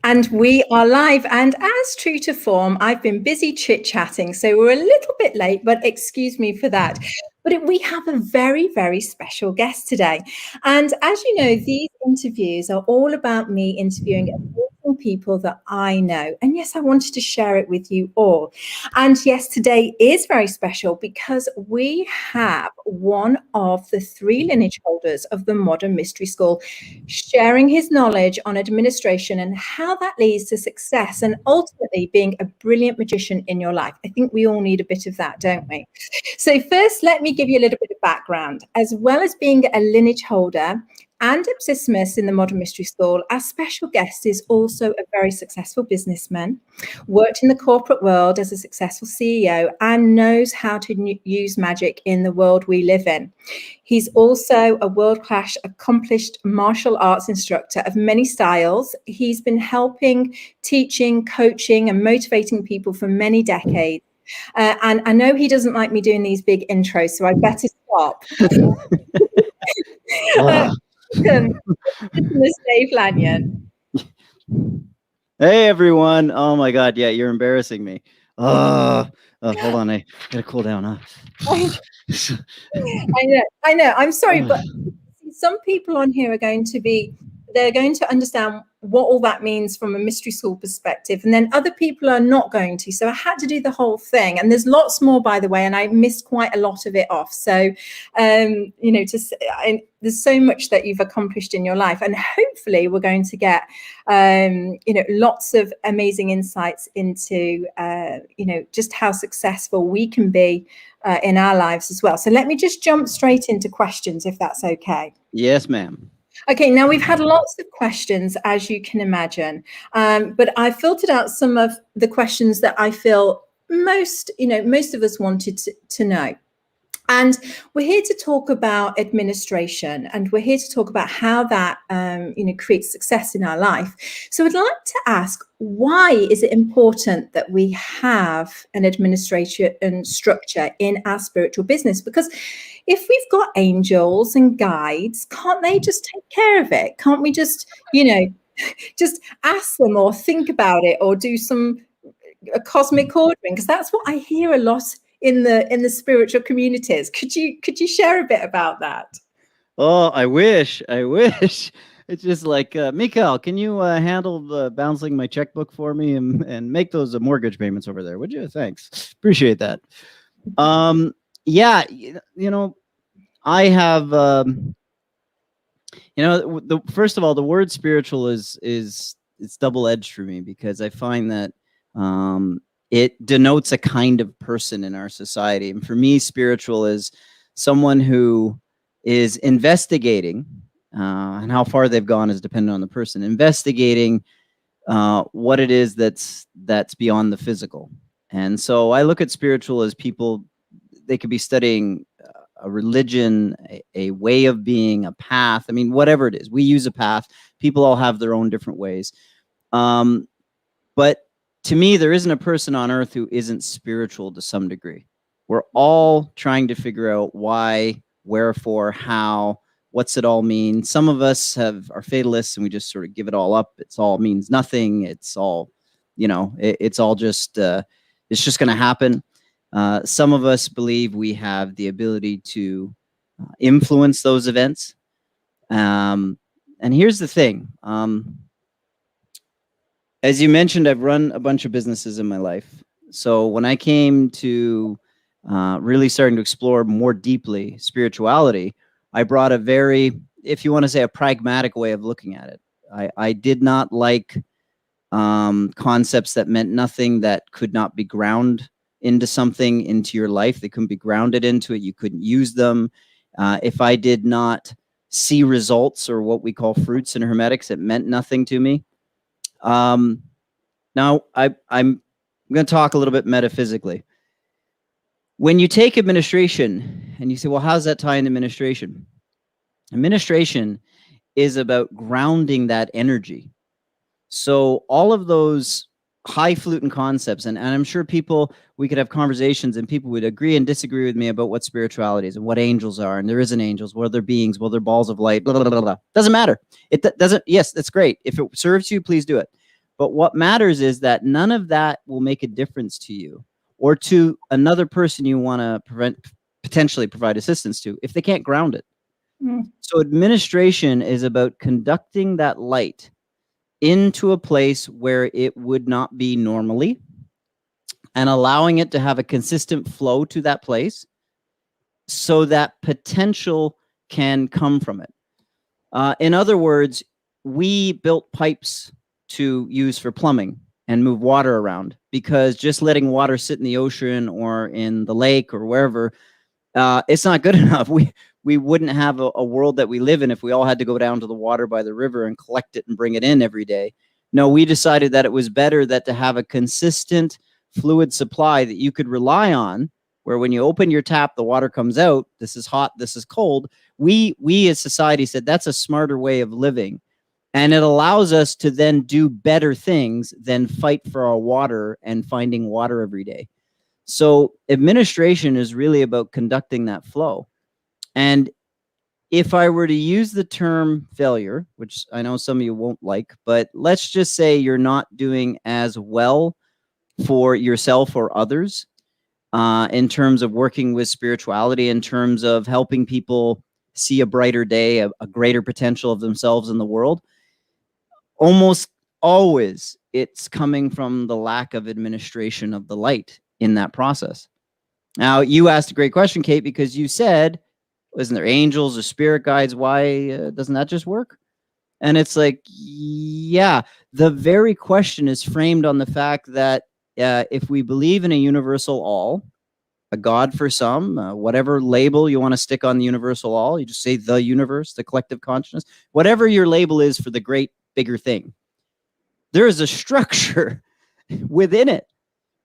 And we are live, and as true to form, I've been busy chit-chatting, so we're a little bit late, but excuse me for that. But we have a very, very special guest today. And as you know, these interviews are all about me interviewing amazing people that I know. And yes, I wanted to share it with you all. And yes, today is very special because we have one of the 3 lineage holders of the Modern Mystery School sharing his knowledge on administration and how that leads to success and ultimately being a brilliant magician in your life. I think we all need a bit of that, don't we? So first, let me give you a little bit of background. As well as being a lineage holder and Ipsissimus in the Modern Mystery School, our special guest is also a very successful businessman, worked in the corporate world as a successful CEO, and knows how to use magic in the world we live in. He's also a world-class accomplished martial arts instructor of many styles. He's been helping, teaching, coaching, and motivating people for many decades. And I know he doesn't like me doing these big intros, so I better stop. Welcome, Ipsissimus Dave Lanyon. Hey everyone! Oh my God, yeah, you're embarrassing me. Hold on, I gotta cool down, huh? I know. I'm sorry, but some people on here are going to understand what all that means from a mystery school perspective, and then other people are not going to. So I had to do the whole thing, and there's lots more, by the way, and I missed quite a lot of it off. So, there's so much that you've accomplished in your life, and hopefully we're going to get, lots of amazing insights into, just how successful we can be in our lives as well. So let me just jump straight into questions, if that's okay. Yes, ma'am. Okay, now we've had lots of questions, as you can imagine, but I filtered out some of the questions that I feel most of us wanted to know. And we're here to talk about administration, and we're here to talk about how that, creates success in our life. So I'd like to ask, why is it important that we have an administration and structure in our spiritual business? Because if we've got angels and guides, can't they just take care of it? Can't we just, just ask them or think about it or do a cosmic ordering? Because that's what I hear a lot in the spiritual communities. Could you share a bit about that? Oh, I wish. It's just like, Mikhail, can you handle bouncing my checkbook for me and make those mortgage payments over there, would you? Thanks. Appreciate that. Yeah, I have, first of all, the word spiritual is it's double-edged for me, because I find that it denotes a kind of person in our society. And for me, spiritual is someone who is investigating, and how far they've gone is dependent on the person, investigating what it is that's beyond the physical. And so I look at spiritual as people, they could be studying a religion, a way of being, a path. I mean, whatever it is, we use a path. People all have their own different ways. But to me, there isn't a person on earth who isn't spiritual to some degree. We're all trying to figure out why, wherefore, how, what's it all mean. Some of us are fatalists and we just sort of give it all up. It's all means nothing. It's all, it's all just, it's just going to happen. Some of us believe we have the ability to influence those events. And here's the thing. As you mentioned, I've run a bunch of businesses in my life. So when I came to really starting to explore more deeply spirituality, I brought a very, if you want to say, a pragmatic way of looking at it. I did not like concepts that meant nothing, that could not be ground into something, into your life. They couldn't be grounded into it. You couldn't use them. If I did not see results, or what we call fruits in hermetics, it meant nothing to me. Now I'm going to talk a little bit metaphysically. When you take administration and you say, well, how does that tie into administration? Administration is about grounding that energy. So all of those highfalutin concepts, and I'm sure we could have conversations and people would agree and disagree with me about what spirituality is and what angels are, and there isn't angels, what are their beings, well, they're balls of light, blah, blah, blah, blah. Doesn't matter. It doesn't, yes, that's great. If it serves you, please do it. But what matters is that none of that will make a difference to you or to another person you want to potentially provide assistance to if they can't ground it. So administration is about conducting that light into a place where it would not be normally and allowing it to have a consistent flow to that place so that potential can come from it. In other words, we built pipes to use for plumbing and move water around, because just letting water sit in the ocean or in the lake or wherever, it's not good enough. We wouldn't have a world that we live in if we all had to go down to the water by the river and collect it and bring it in every day. No, we decided that it was better that to have a consistent fluid supply that you could rely on, where when you open your tap, the water comes out. This is hot, this is cold. We as society said that's a smarter way of living. And it allows us to then do better things than fight for our water and finding water every day. So administration is really about conducting that flow. And if I were to use the term failure, which I know some of you won't like, but let's just say you're not doing as well for yourself or others in terms of working with spirituality, in terms of helping people see a brighter day, a greater potential of themselves in the world. Almost always it's coming from the lack of administration of the light in that process. Now, you asked a great question, Kate, because you said, isn't there angels or spirit guides? Why doesn't that just work? And it's like, yeah, the very question is framed on the fact that if we believe in a universal all, a God for some, whatever label you want to stick on the universal all, you just say the universe, the collective consciousness, whatever your label is for the great bigger thing, there is a structure within it.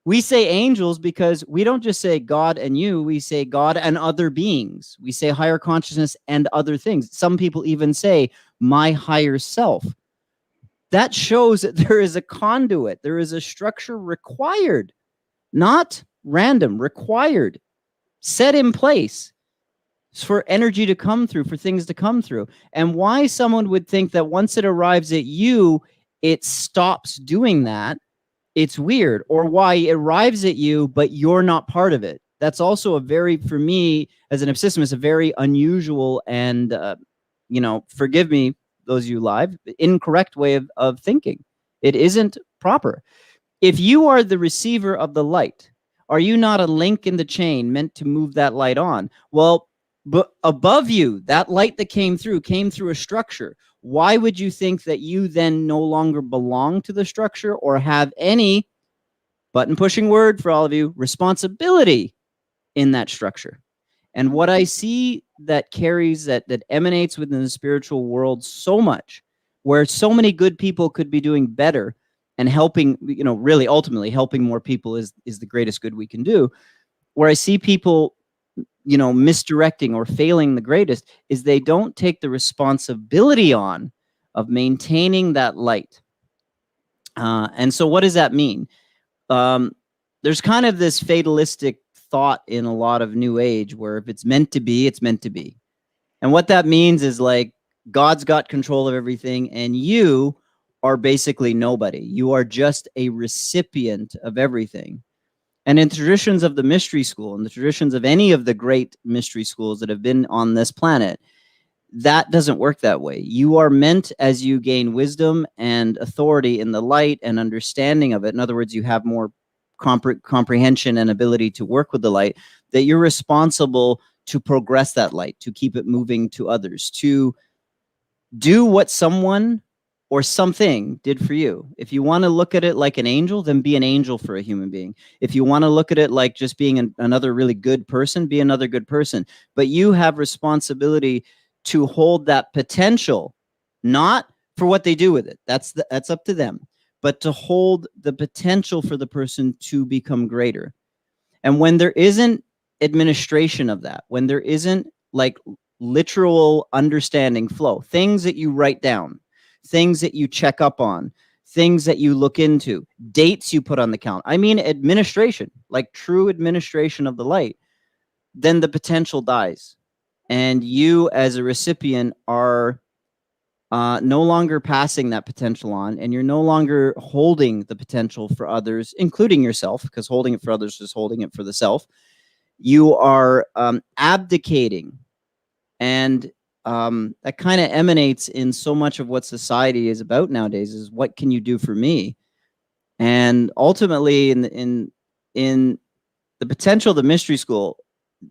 We say angels because we don't just say God and you, we say God and other beings. We say higher consciousness and other things. Some people even say my higher self. That shows that there is a conduit. There is a structure required, not random, required, set in place for energy to come through, for things to come through. And why someone would think that once it arrives at you, it stops doing that, it's weird. Or why it arrives at you, but you're not part of it. That's also a very, for me, as an Ipsissimist, a very unusual and, forgive me, those of you live, incorrect way of thinking. It isn't proper. If you are the receiver of the light, are you not a link in the chain meant to move that light on? Well, but above you, that light that came through a structure. Why would you think that you then no longer belong to the structure or have any, button pushing word for all of you, responsibility in that structure? And what I see that carries, that emanates within the spiritual world so much, where so many good people could be doing better and helping, really ultimately helping more people is the greatest good we can do. Where I see people, misdirecting or failing the greatest is they don't take the responsibility on of maintaining that light. And so what does that mean? There's kind of this fatalistic thought in a lot of New Age where if it's meant to be, it's meant to be. And what that means is like God's got control of everything and you are basically nobody. You are just a recipient of everything. And in traditions of the mystery school and the traditions of any of the great mystery schools that have been on this planet, that doesn't work that way. You are meant, as you gain wisdom and authority in the light and understanding of it, in other words, you have more comprehension and ability to work with the light, that you're responsible to progress that light, to keep it moving to others, to do what someone or something did for you. If you want to look at it like an angel, then be an angel for a human being. If you want to look at it like just being another really good person, be another good person. But you have responsibility to hold that potential, not for what they do with it. That's up to them, but to hold the potential for the person to become greater. And when there isn't administration of that, when there isn't like literal understanding flow, things that you write down, things that you check up on, things that you look into, dates you put on the count. I mean, administration, like true administration of the light, then the potential dies. And you as a recipient are no longer passing that potential on, and you're no longer holding the potential for others, including yourself, because holding it for others is holding it for the self. You are abdicating, and that kind of emanates in so much of what society is about nowadays, is what can you do for me? And ultimately, in the potential of the mystery school,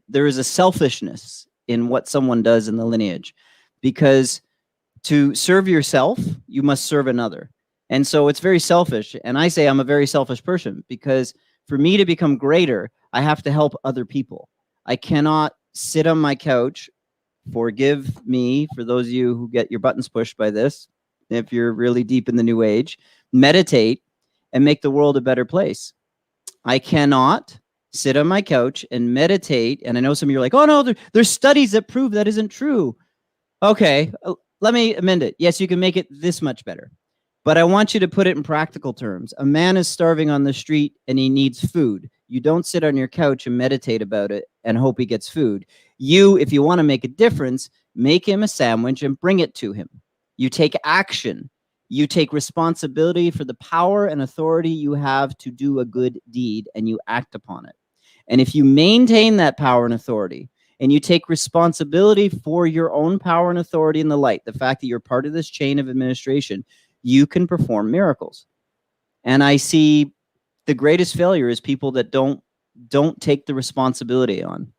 there is a selfishness in what someone does in the lineage, because to serve yourself, you must serve another. And so it's very selfish. And I say I'm a very selfish person, because for me to become greater, I have to help other people. I cannot sit on my couch. Forgive me for those of you who get your buttons pushed by this, if you're really deep in the new age, meditate and make the world a better place. I cannot sit on my couch and meditate. And I know some of you are like, oh no, there's studies that prove that isn't true. Okay, let me amend it. Yes, you can make it this much better. But I want you to put it in practical terms. A man is starving on the street and he needs food. You don't sit on your couch and meditate about it and hope he gets food. You, if you want to make a difference, make him a sandwich and bring it to him. You take action. You take responsibility for the power and authority you have to do a good deed, and you act upon it. And if you maintain that power and authority, and you take responsibility for your own power and authority in the light, the fact that you're part of this chain of administration, you can perform miracles. And I see the greatest failure is people that don't take the responsibility on.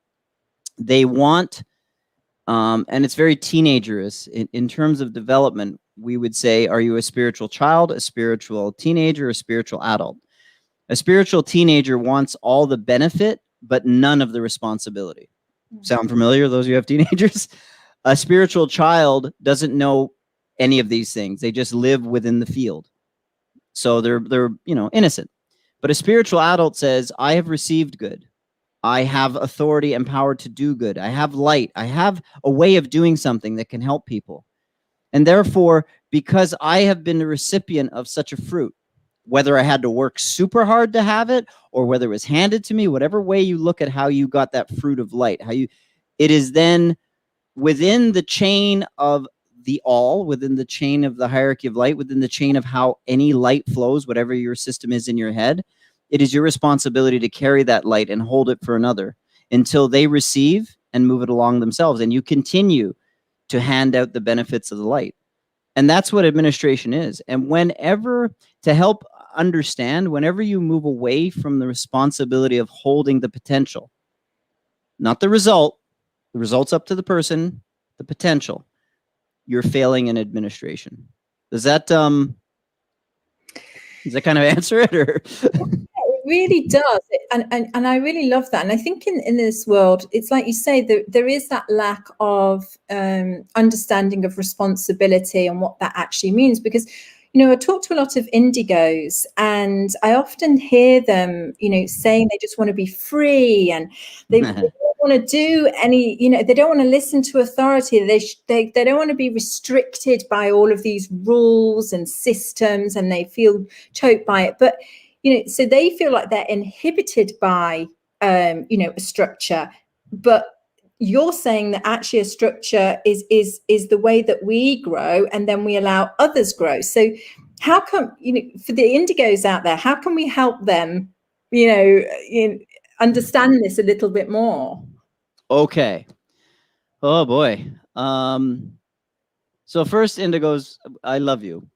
They want, and it's very teenagerish in terms of development. We would say, are you a spiritual child, a spiritual teenager, a spiritual adult? A spiritual teenager wants all the benefit, but none of the responsibility. Sound familiar, those of you who have teenagers? A spiritual child doesn't know any of these things. They just live within the field. So they're innocent. But a spiritual adult says, I have received good. I have authority and power to do good. I have light. I have a way of doing something that can help people. And therefore, because I have been the recipient of such a fruit, whether I had to work super hard to have it or whether it was handed to me, whatever way you look at how you got that fruit of light, it is then within the chain of the all, within the chain of the hierarchy of light, within the chain of how any light flows, whatever your system is in your head, it is your responsibility to carry that light and hold it for another until they receive and move it along themselves. And you continue to hand out the benefits of the light. And that's what administration is. And whenever, to help understand, whenever you move away from the responsibility of holding the potential, not the result's up to the person, the potential, you're failing in administration. Does that kind of answer it? Or It really does. And I really love that. And I think in this world, it's like you say, there is that lack of understanding of responsibility and what that actually means. Because, I talk to a lot of indigos, and I often hear them, saying they just want to be free, and they don't want to do any, they don't want to listen to authority. They don't want to be restricted by all of these rules and systems, and they feel choked by it. But so they feel like they're inhibited by, a structure. But you're saying that actually a structure is the way that we grow, and then we allow others grow. So how come, for the indigos out there, how can we help them, understand this a little bit more? Okay. Oh boy. So first, indigos, I love you.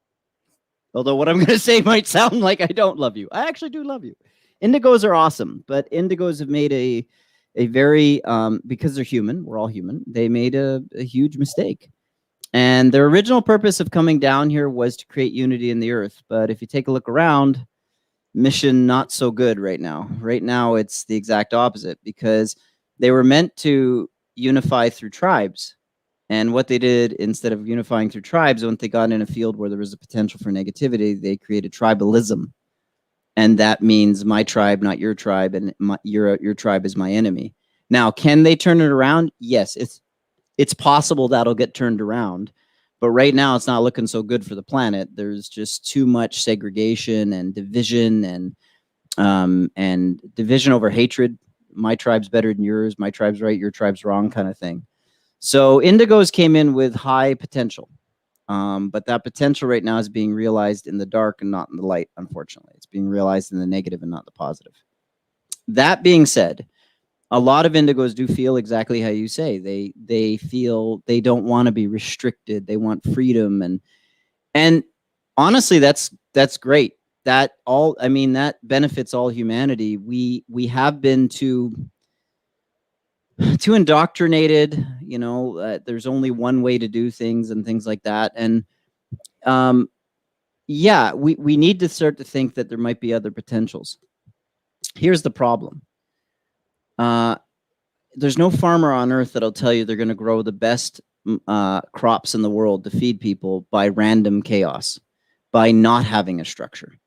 Although what I'm going to say might sound like I don't love you. I actually do love you. Indigos are awesome, but indigos have made a very, because they're human, we're all human, they made a huge mistake. And their original purpose of coming down here was to create unity in the earth. But if you take a look around, mission not so good right now. Right now, it's the exact opposite, because they were meant to unify through tribes. And what they did, instead of unifying through tribes, when they got in a field where there was a potential for negativity, they created tribalism. And that means my tribe, not your tribe, and your tribe is my enemy. Now, can they turn it around? Yes, it's possible that'll get turned around. But right now, it's not looking so good for the planet. There's just too much segregation and division, and division over hatred. My tribe's better than yours. My tribe's right. Your tribe's wrong, kind of thing. So indigos came in with high potential. But that potential right now is being realized in the dark and not in the light, unfortunately. It's being realized in the negative and not the positive. That being said, a lot of indigos do feel exactly how you say. They feel they don't want to be restricted. They want freedom, and honestly, that's great. That benefits all humanity. We have been too indoctrinated. There's only one way to do things and things like that. And yeah, we need to start to think that there might be other potentials. Here's the problem. There's no farmer on earth that'll tell you they're going to grow the best crops in the world to feed people by random chaos, by not having a structure.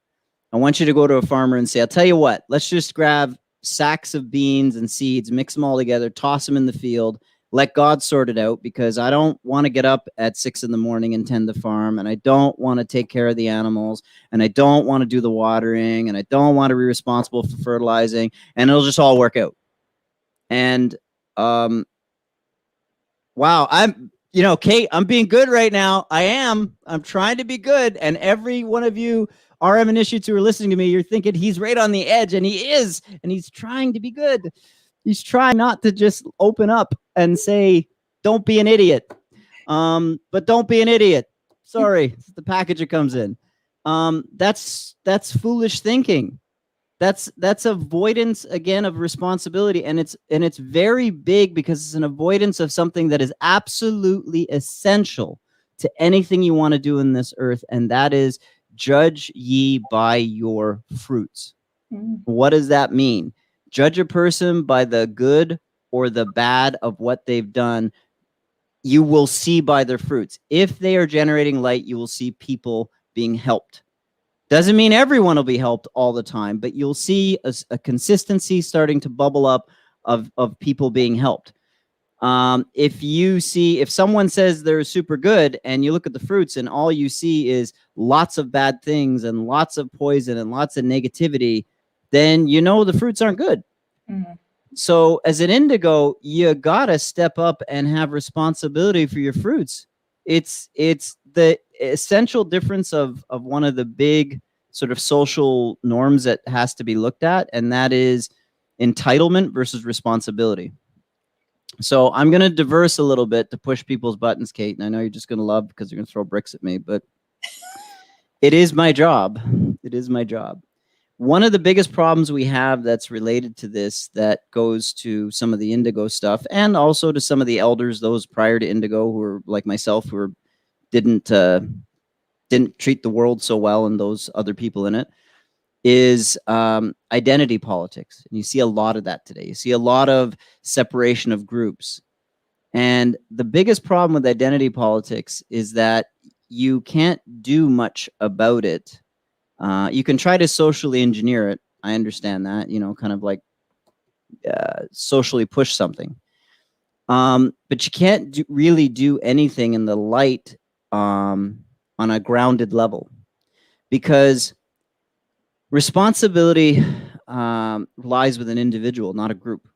I want you to go to a farmer and say, I'll tell you what, let's just grab sacks of beans and seeds, mix them all together, toss them in the field, let God sort it out, because I don't want to get up at 6 in the morning and tend the farm, and I don't want to take care of the animals, and I don't want to do the watering, and I don't want to be responsible for fertilizing, and it'll just all work out. And wow, Kate, I'm being good right now. I'm trying to be good. And every one of you RM initiates who are listening to me, you're thinking he's right on the edge, and he is, and he's trying to be good. He's trying not to just open up and say, don't be an idiot. But don't be an idiot. Sorry, it's the package it comes in. That's foolish thinking. That's avoidance, again, of responsibility, and it's very big, because it's an avoidance of something that is absolutely essential to anything you want to do in this earth, and that is judge ye by your fruits. What does that mean? Judge a person by the good or the bad of what they've done. You will see by their fruits. If they are generating light, you will see people being helped. Doesn't mean everyone will be helped all the time, but you'll see a consistency starting to bubble up of people being helped. If someone says they're super good and you look at the fruits and all you see is lots of bad things and lots of poison and lots of negativity, then you know the fruits aren't good. Mm-hmm. So as an indigo, you gotta step up and have responsibility for your fruits. It's the essential difference of one of the big sort of social norms that has to be looked at, and that is entitlement versus responsibility. So I'm going to diverse a little bit to push people's buttons, Kate, and I know you're just going to love because you're going to throw bricks at me, but it is my job. It is my job. One of the biggest problems we have that's related to this, that goes to some of the indigo stuff and also to some of the elders, those prior to indigo who are like myself, who didn't treat the world so well, and those other people in it, is identity politics. And you see a lot of that today. You see a lot of separation of groups. And the biggest problem with identity politics is that you can't do much about it. You can try to socially engineer it. I understand that, kind of like socially push something. But you can't really do anything in the light on a grounded level, because responsibility lies with an individual, not a group.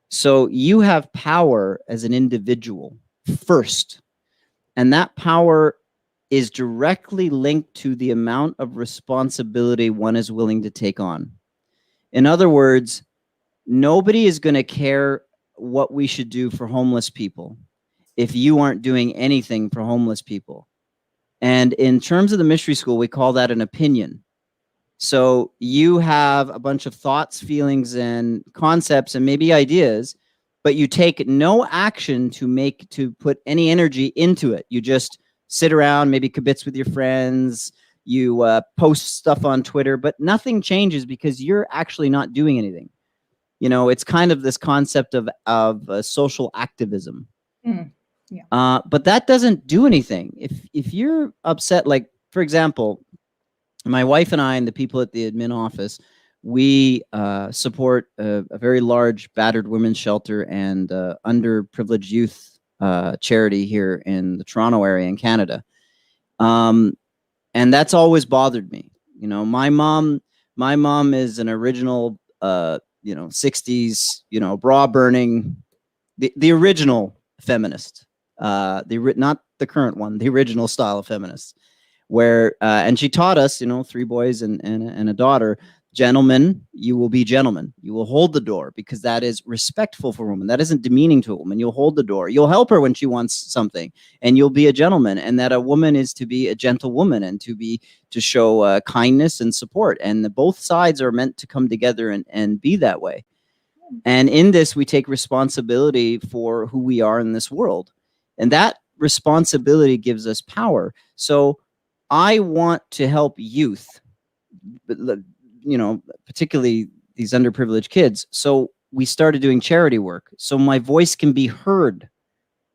So you have power as an individual first, and that power is directly linked to the amount of responsibility one is willing to take on. In other words, nobody is going to care what we should do for homeless people if you aren't doing anything for homeless people. And in terms of the mystery school, we call that an opinion. So you have a bunch of thoughts, feelings, and concepts, and maybe ideas, but you take no action to put any energy into it. You just sit around, maybe kibitz with your friends, you post stuff on Twitter, but nothing changes because you're actually not doing anything. It's kind of this concept of social activism. Yeah. But that doesn't do anything. If you're upset, like, for example, my wife and I and the people at the admin office, we support a very large battered women's shelter and underprivileged youth charity here in the Toronto area in Canada. And that's always bothered me. My mom is an original, 60s, bra burning, the original feminist, not the current one, the original style of feminists, where and she taught us, 3 boys and a daughter. Gentlemen, you will be gentlemen. You will hold the door, because that is respectful for a woman. That isn't demeaning to a woman. You'll hold the door. You'll help her when she wants something, and you'll be a gentleman. And that a woman is to be a gentle woman, and to show kindness and support. And both sides are meant to come together and be that way. And in this, we take responsibility for who we are in this world. And that responsibility gives us power. So I want to help youth, particularly these underprivileged kids. So we started doing charity work, so my voice can be heard,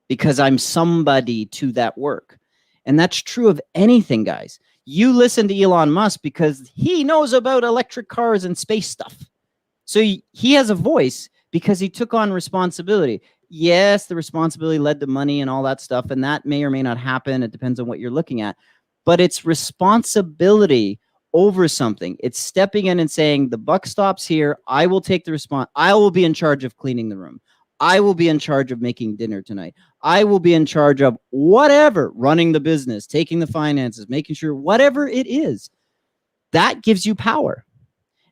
because I'm somebody to that work. And that's true of anything, guys. You listen to Elon Musk because he knows about electric cars and space stuff. So he has a voice because he took on responsibility. Yes, the responsibility led to money and all that stuff, and that may or may not happen. It depends on what you're looking at. But it's responsibility over something. It's stepping in and saying, the buck stops here. I will take the response. I will be in charge of cleaning the room. I will be in charge of making dinner tonight. I will be in charge of whatever, running the business, taking the finances, making sure, whatever it is. That gives you power.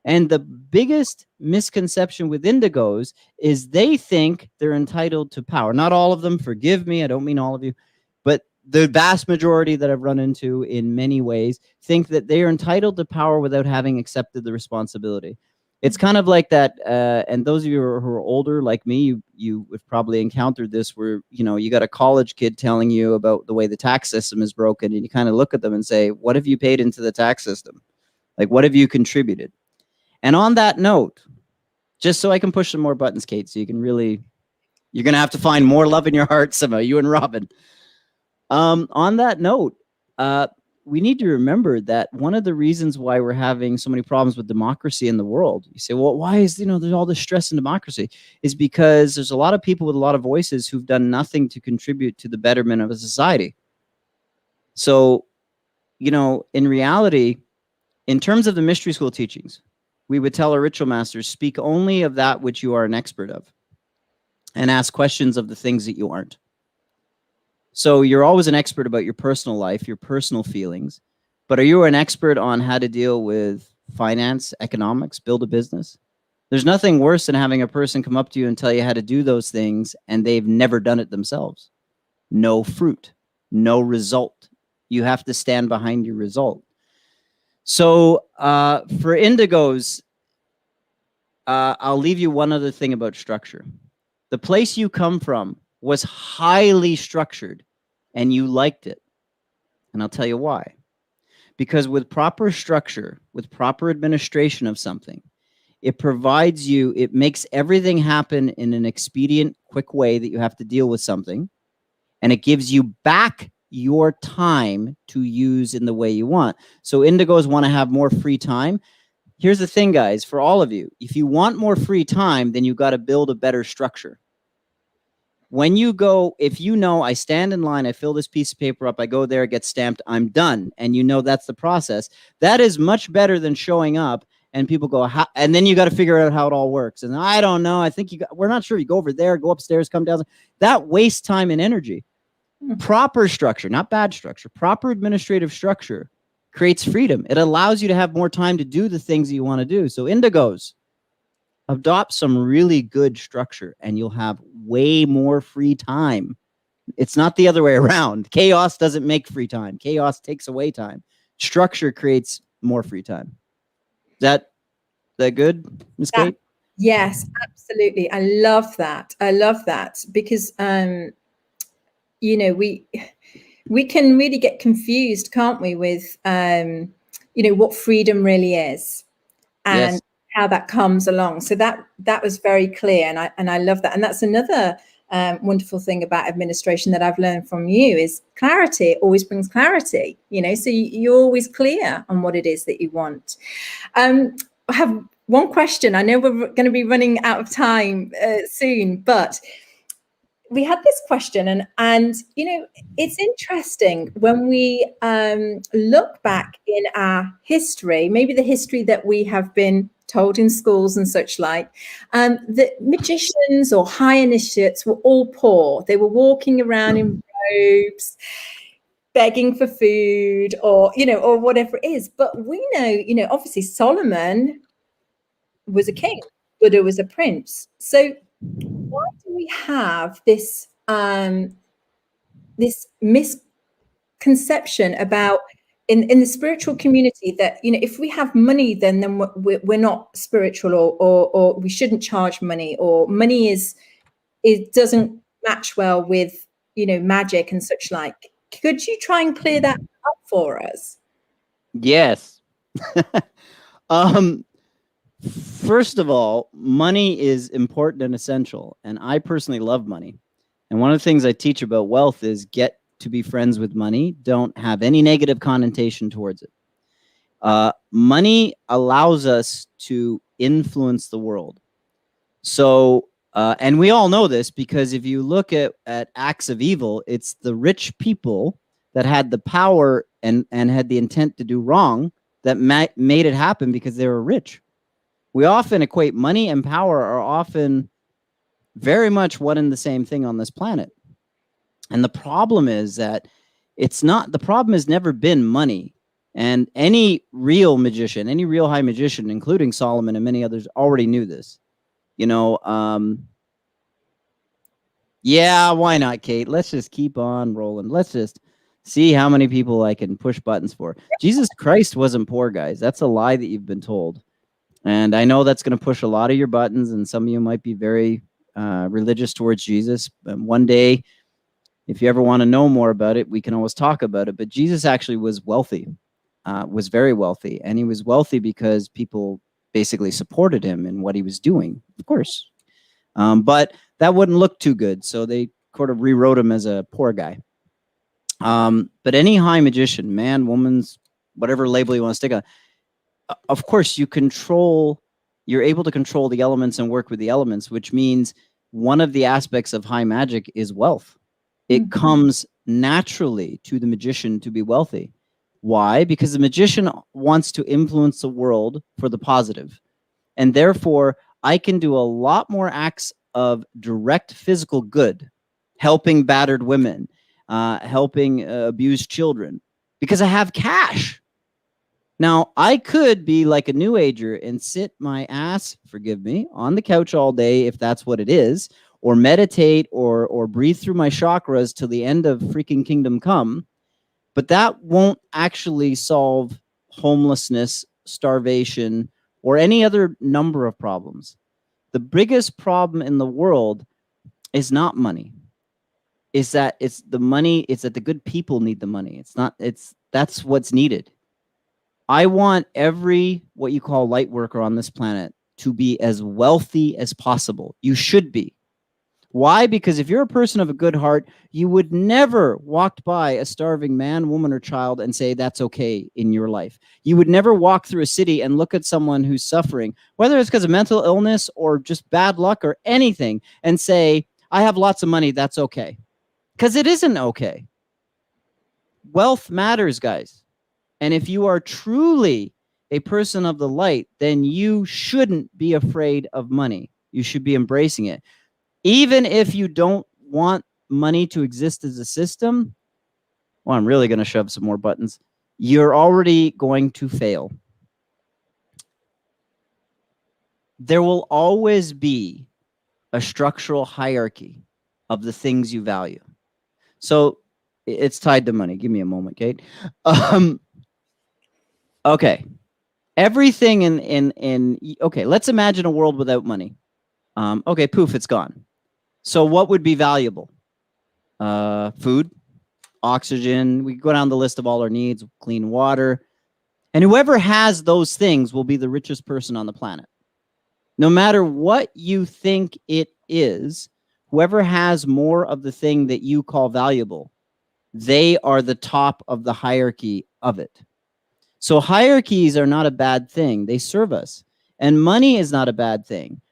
And the biggest misconception with Indigos is they think they're entitled to power. Not all of them, forgive me, I don't mean all of you, but the vast majority that I've run into in many ways think that they are entitled to power without having accepted the responsibility. It's kind of like that, and those of you who are older like me, you have probably encountered this, where you got a college kid telling you about the way the tax system is broken, and you kind of look at them and say, what have you paid into the tax system? Like, what have you contributed? And on that note, just so I can push some more buttons, Kate, so you can really, you're going to have to find more love in your heart somehow, you and Robin. On that note, we need to remember that one of the reasons why we're having so many problems with democracy in the world, you say, well, why is, there's all this stress in democracy, is because there's a lot of people with a lot of voices who've done nothing to contribute to the betterment of a society. So, in reality, in terms of the mystery school teachings, we would tell our ritual masters, speak only of that which you are an expert of, and ask questions of the things that you aren't. So you're always an expert about your personal life, your personal feelings, but are you an expert on how to deal with finance, economics, build a business? There's nothing worse than having a person come up to you and tell you how to do those things, and they've never done it themselves. No fruit, no result. You have to stand behind your result. So for Indigos, I'll leave you one other thing about structure. The place you come from was highly structured, and you liked it. And I'll tell you why. Because with proper structure, with proper administration of something, it provides you, it makes everything happen in an expedient, quick way that you have to deal with something, and it gives you back your time to use in the way you want. So Indigos want to have more free time. Here's the thing, guys, for all of you. If you want more free time, then you've got to build a better structure. When you go, if I stand in line, I fill this piece of paper up, I go there, it gets stamped, I'm done. And that's the process. That is much better than showing up and people go, and then you got to figure out how it all works. And I don't know. I think we're not sure. You go over there, go upstairs, come down. That wastes time and energy. Proper structure, not bad structure, proper administrative structure creates freedom. It allows you to have more time to do the things that you want to do. So Indigos, adopt some really good structure and you'll have way more free time. It's not the other way around. Chaos doesn't make free time. Chaos takes away time. Structure creates more free time. Is that good, Ms. Kate? Yes, absolutely. I love that. I love that because, we can really get confused, can't we, with, what freedom really is and how that comes along. So that was very clear. And I love that. And that's another wonderful thing about administration that I've learned from you is clarity. It always brings clarity, so you're always clear on what it is that you want. I have one question. I know we're going to be running out of time soon, but we had this question and it's interesting when we look back in our history, maybe the history that we have been told in schools and such like, that magicians or high initiates were all poor. They were walking around in robes, begging for food, or, you know, or whatever it is. But we know, you know, obviously Solomon was a king, Buddha was a prince. So why do we have this this misconception about in the spiritual community that, you know, if we have money, then we're not spiritual, or we shouldn't charge money, or money is, it doesn't match well with, you know, magic and such like. Could you try and clear that up for us? Yes. First of all, money is important and essential, and I personally love money. And one of the things I teach about wealth is get to be friends with money. Don't have any negative connotation towards it. Money allows us to influence the world. So, and we all know this, because if you look at acts of evil, it's the rich people that had the power and had the intent to do wrong that made it happen because they were rich. We often equate money and power are often very much one and the same thing on this planet. And the problem is that it's not, the problem has never been money. And any real magician, any real high magician, including Solomon and many others, already knew this. You know, yeah, why not, Kate? Let's just keep on rolling. Let's just see how many people I can push buttons for. Jesus Christ wasn't poor, guys. That's a lie that you've been told. And I know that's going to push a lot of your buttons, and some of you might be very religious towards Jesus. And one day, if you ever want to know more about it, we can always talk about it. But Jesus actually was wealthy, was very wealthy. And he was wealthy because people basically supported him in what he was doing, of course. But that wouldn't look too good. So they sort of rewrote him as a poor guy. But any high magician, man, woman's, whatever label you want to stick on, of course, you're able to control the elements and work with the elements, which means one of the aspects of high magic is wealth. It comes naturally to the magician to be wealthy. Why? Because the magician wants to influence the world for the positive. And therefore, I can do a lot more acts of direct physical good, helping battered women, helping abused children, because I have cash. Now, I could be like a new ager and sit my ass, forgive me, on the couch all day, if that's what it is, or meditate or breathe through my chakras till the end of freaking kingdom come. But that won't actually solve homelessness, starvation, or any other number of problems. The biggest problem in the world is not money. Is that it's the money, it's that the good people need the money. That's what's needed. I want every, what you call light worker on this planet, to be as wealthy as possible. You should be. Why? Because if you're a person of a good heart, you would never walk by a starving man, woman, or child and say that's okay in your life. You would never walk through a city and look at someone who's suffering, whether it's because of mental illness or just bad luck or anything, and say, I have lots of money, that's okay. Because it isn't okay. Wealth matters, guys. And if you are truly a person of the light, then you shouldn't be afraid of money. You should be embracing it. Even if you don't want money to exist as a system, well, I'm really going to shove some more buttons. You're already going to fail. There will always be a structural hierarchy of the things you value. So it's tied to money. Give me a moment, Kate. Okay. Everything okay, let's imagine a world without money. Okay, poof, it's gone. So what would be valuable? Food, oxygen. We go down the list of all our needs, clean water. And whoever has those things will be the richest person on the planet. No matter what you think it is, whoever has more of the thing that you call valuable, they are the top of the hierarchy of it. So hierarchies are not a bad thing. They serve us. And money is not a bad thing.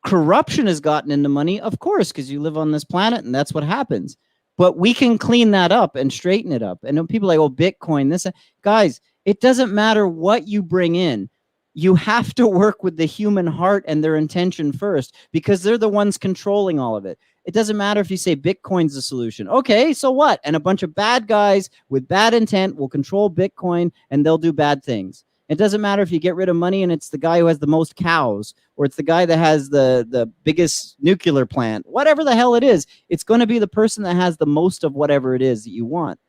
Corruption has gotten into money, of course, because you live on this planet and that's what happens. But we can clean that up and straighten it up. And people are like, oh, Bitcoin, this. Guys, it doesn't matter what you bring in. you have to work with the human heart and their intention first, because they're the ones controlling all of it. It doesn't matter if you say Bitcoin's the solution. Okay, so what? And a bunch of bad guys with bad intent will control Bitcoin and they'll do bad things. It doesn't matter if you get rid of money and it's the guy who has the most cows, or it's the guy that has the biggest nuclear plant. Whatever the hell it is, it's going to be the person that has the most of whatever it is that you want.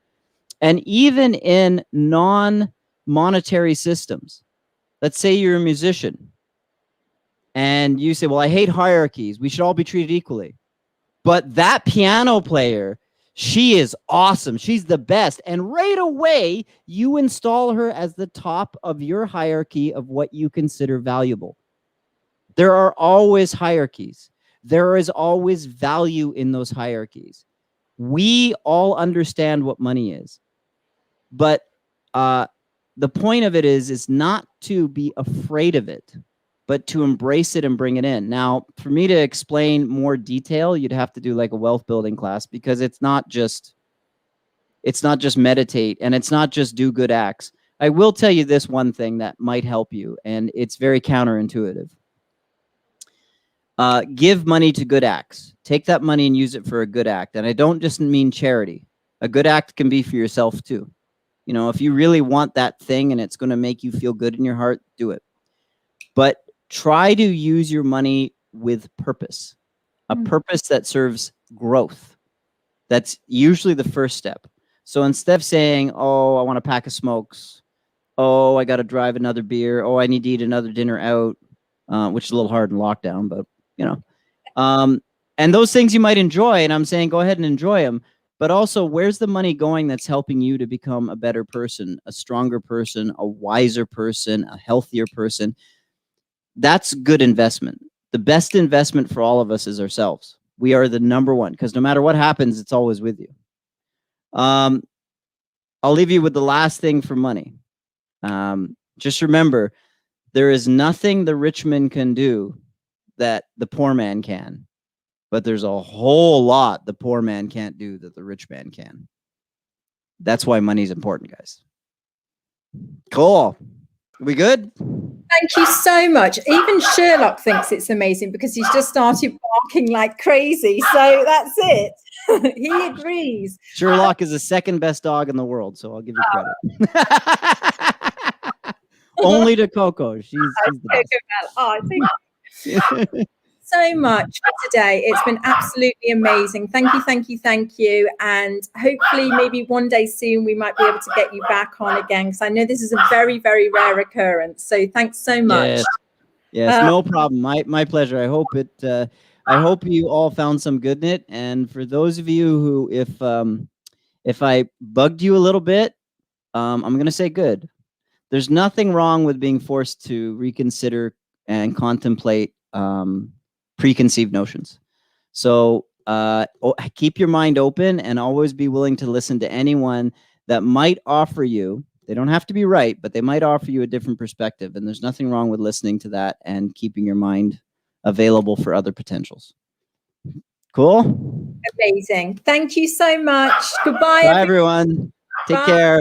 And even in non-monetary systems, let's say you're a musician and you say, well, I hate hierarchies. We should all be treated equally. But that piano player, she is awesome. She's the best. And right away, you install her as the top of your hierarchy of what you consider valuable. There are always hierarchies. There is always value in those hierarchies. We all understand what money is. But the point of it is not to be afraid of it, but to embrace it and bring it in. Now, for me to explain more detail, you'd have to do like a wealth building class, because it's not just meditate, and it's not just do good acts. I will tell you this one thing that might help you, and it's very counterintuitive. Give money to good acts. Take that money and use it for a good act. And I don't just mean charity. A good act can be for yourself too. You know, if you really want that thing and it's going to make you feel good in your heart, do it. But try to use your money with purpose, a purpose that serves growth. That's usually the first step. So instead of saying, oh, I want a pack of smokes, oh, I got to drive another beer, oh, I need to eat another dinner out, which is a little hard in lockdown, but, you know. And those things you might enjoy, and I'm saying go ahead and enjoy them. But also, where's the money going that's helping you to become a better person, a stronger person, a wiser person, a healthier person? That's good investment. The best investment for all of us is ourselves. We are the number one, because no matter what happens, it's always with you. I'll leave you with the last thing for money. Just remember, there is nothing the rich man can do that the poor man can. But there's a whole lot the poor man can't do that the rich man can. That's why money's important, guys. Cool. We good? Thank you so much. Even Sherlock thinks it's amazing because he's just started barking like crazy. So that's it. He agrees. Sherlock is the second best dog in the world, so I'll give you credit. Only to Coco. She's the best. Oh, thank you so much for today. It's been absolutely amazing. Thank you, thank you, thank you. And hopefully maybe one day soon we might be able to get you back on again, because I know this is a very, very rare occurrence. So thanks so much. Yes, no problem. My pleasure. I hope it I hope you all found some good in it. And for those of you who, if I bugged you a little bit, I'm going to say good. There's nothing wrong with being forced to reconsider and contemplate preconceived notions. So keep your mind open and always be willing to listen to anyone that might offer you, they don't have to be right, but they might offer you a different perspective. And there's nothing wrong with listening to that and keeping your mind available for other potentials. Cool? Amazing. Thank you so much. Goodbye, Bye, everyone. Take care.